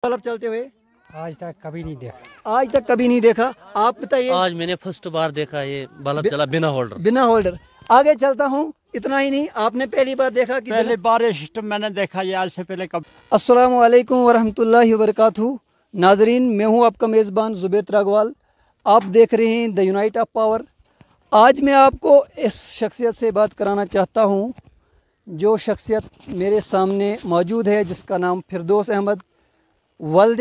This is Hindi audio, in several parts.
बल्ब चलते हुए आज तक कभी नहीं देखा। आज तक कभी नहीं देखा। आप बताइए। आज मैंने फर्स्ट बार देखा ये बल्ब चला बिना होल्डर। बिना होल्डर। आगे चलता हूँ। इतना ही नहीं, आपने पहली बार देखा कि पहली बार ये सिस्टम मैंने देखा, ये आज से पहले कब। अस्सलामु अलैकुम वरहमतुल्लाहि वबरकातुहू। नाजरीन, मैं हूँ आपका मेज़बान ज़ुबैर त्रागवाल। आप देख रहे हैं द यूनाइट ऑफ पावर। आज मैं आपको इस शख्सियत से बात कराना चाहता हूँ जो शख्सियत मेरे सामने मौजूद है, जिसका नाम फिरदौस अहमद वल्द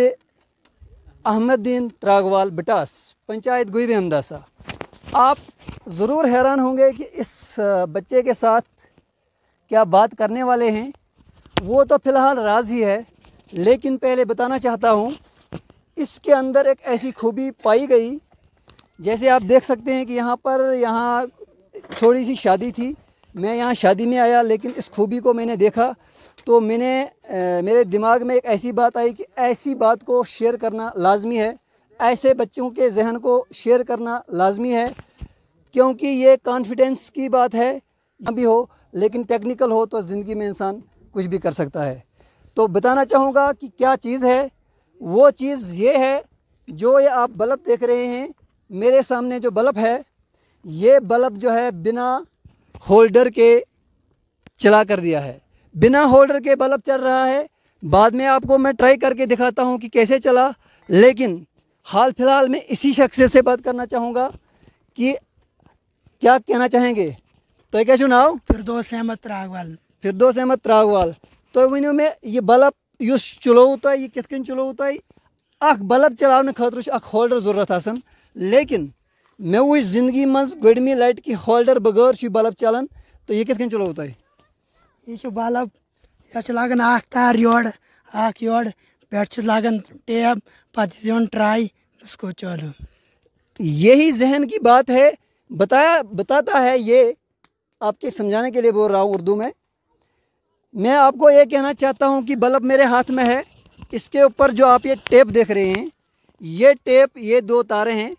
अहमदीन त्रागवाल बटास, पंचायत गुईब हमदासा। आप ज़रूर हैरान होंगे कि इस बच्चे के साथ क्या बात करने वाले हैं। वो तो फ़िलहाल राज ही है, लेकिन पहले बताना चाहता हूँ इसके अंदर एक ऐसी खूबी पाई गई। जैसे आप देख सकते हैं कि यहाँ थोड़ी सी शादी थी, मैं यहाँ शादी में आया, लेकिन इस खूबी को मैंने देखा तो मेरे दिमाग में एक ऐसी बात आई कि ऐसी बात को शेयर करना लाजमी है, ऐसे बच्चों के जहन को शेयर करना लाजमी है, क्योंकि ये कॉन्फिडेंस की बात है। यहाँ भी हो, लेकिन टेक्निकल हो तो ज़िंदगी में इंसान कुछ भी कर सकता है। तो बताना चाहूँगा कि क्या चीज़ है। वो चीज़ ये है, जो ये आप बल्ब देख रहे हैं मेरे सामने, जो बल्ब है, ये बल्ब जो है बिना होल्डर के चला कर दिया है। बिना होल्डर के बल्ब चल रहा है। बाद में आपको मैं ट्राई करके दिखाता हूँ कि कैसे चला, लेकिन हाल फिलहाल में इसी शख्सियत से बात करना चाहूँगा कि क्या कहना चाहेंगे। तो क्या नाम? फिरदौस अहमद त्रागवाल। फिरदौस अहमद त्रागवाल। तो वन में ये बल्ब युस चलो ये कित कन चलो अख बल्ब चलाने खतर अख होल्डर ज़रूरत आसन, लेकिन मे वो जिंदगी मज गोडमी लट कि होल्डर बगैर बल्ब चलान। तो ये कित कन चलो ये बल्ब यह लागन अख तार योड़ अख योड़ पे लागन टेप पे ट्राई उसको चलो। यही जहन की बात है। बताता है ये, आपके समझाने के लिए बोल रहा हूँ उर्दू में। मैं आपको ये कहना चाहता हूँ कि बल्ब मेरे हाथ में है। इसके ऊपर जो आप ये टेप देख रहे हैं, ये टेप, ये दो तारे हैं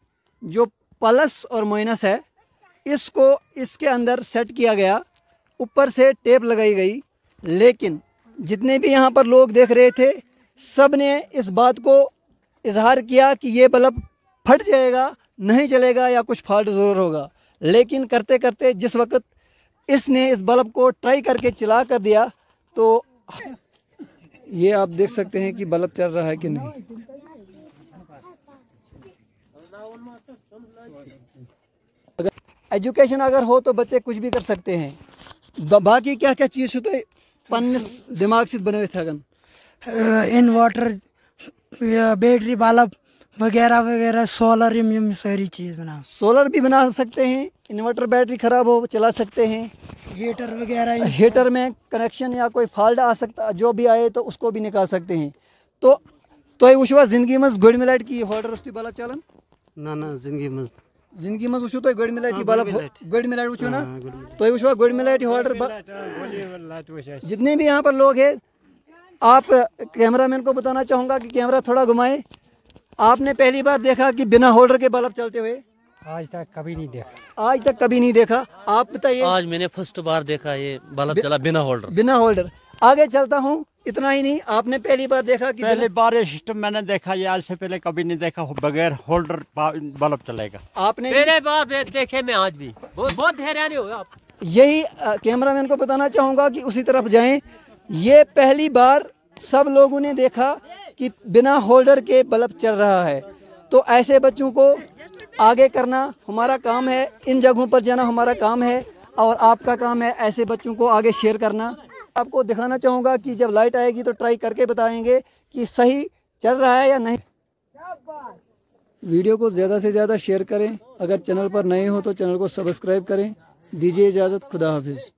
जो प्लस और माइनस है। इसको इसके अंदर सेट किया गया, ऊपर से टेप लगाई गई। लेकिन जितने भी यहाँ पर लोग देख रहे थे, सब ने इस बात को इजहार किया कि ये बल्ब फट जाएगा, नहीं चलेगा या कुछ फॉल्ट ज़रूर होगा। लेकिन करते करते जिस वक्त इसने इस बल्ब को ट्राई करके चला कर दिया, तो ये आप देख सकते हैं कि बल्ब चल रहा है कि नहीं। अगर एजुकेशन अगर हो तो बच्चे कुछ भी कर सकते हैं। बाकी क्या क्या चीज़ तो पन्निस दिमाग से बने थगन, इन्वर्टर, बैटरी बल्ब वगैरह वगैरह, सोलर, यम सारी चीज़ बना। सोलर भी बना सकते हैं। इन्वर्टर बैटरी ख़राब हो चला सकते हैं। हीटर वगैरह, हीटर में कनेक्शन या कोई फॉल्ट आ सकता, जो भी आए तो उसको भी निकाल सकते हैं। तो वो ज़िंदगी मज गोड मिलाट की होल्डर उस बल्ब चलन ना ज़िंदगी मज वो तो गोड मिलाट बल्ब गोड मिलाट वो ना, तो वो गोड मिलाट होल्डर। जितने भी यहाँ पर लोग हैं, आप कैमरामैन को बताना चाहूँगा कि कैमरा थोड़ा घुमाए। आपने पहली बार देखा कि बिना होल्डर के बल्ब चलते हुए? आज तक कभी नहीं देखा। आज तक कभी नहीं देखा। आप बताइए। आज मैंने फर्स्ट बार देखा ये बल्ब चला बिना होल्डर। बिना होल्डर। आगे चलता हूँ। इतना ही नहीं, आपने पहली बार देखा कि पहली बार ये सिस्टम मैंने देखा, ये आज से पहले कभी नहीं देखा, बगैर होल्डर बल्ब चलेगा। आपने पहले बार देखे, मैं आज भी बहुत हैरानी हुआ। आप यही कैमरामैन को बताना चाहूँगा कि उसी तरफ जाएं। ये पहली बार सब लोगों ने देखा कि बिना होल्डर के बल्ब चल रहा है। तो ऐसे बच्चों को आगे करना हमारा काम है, इन जगहों पर जाना हमारा काम है, और आपका काम है ऐसे बच्चों को आगे शेयर करना। आपको दिखाना चाहूँगा कि जब लाइट आएगी तो ट्राई करके बताएंगे कि सही चल रहा है या नहीं। वीडियो को ज़्यादा से ज़्यादा शेयर करें। अगर चैनल पर नए हो तो चैनल को सब्सक्राइब करें। दीजिए इजाज़त। खुदा हाफिज़।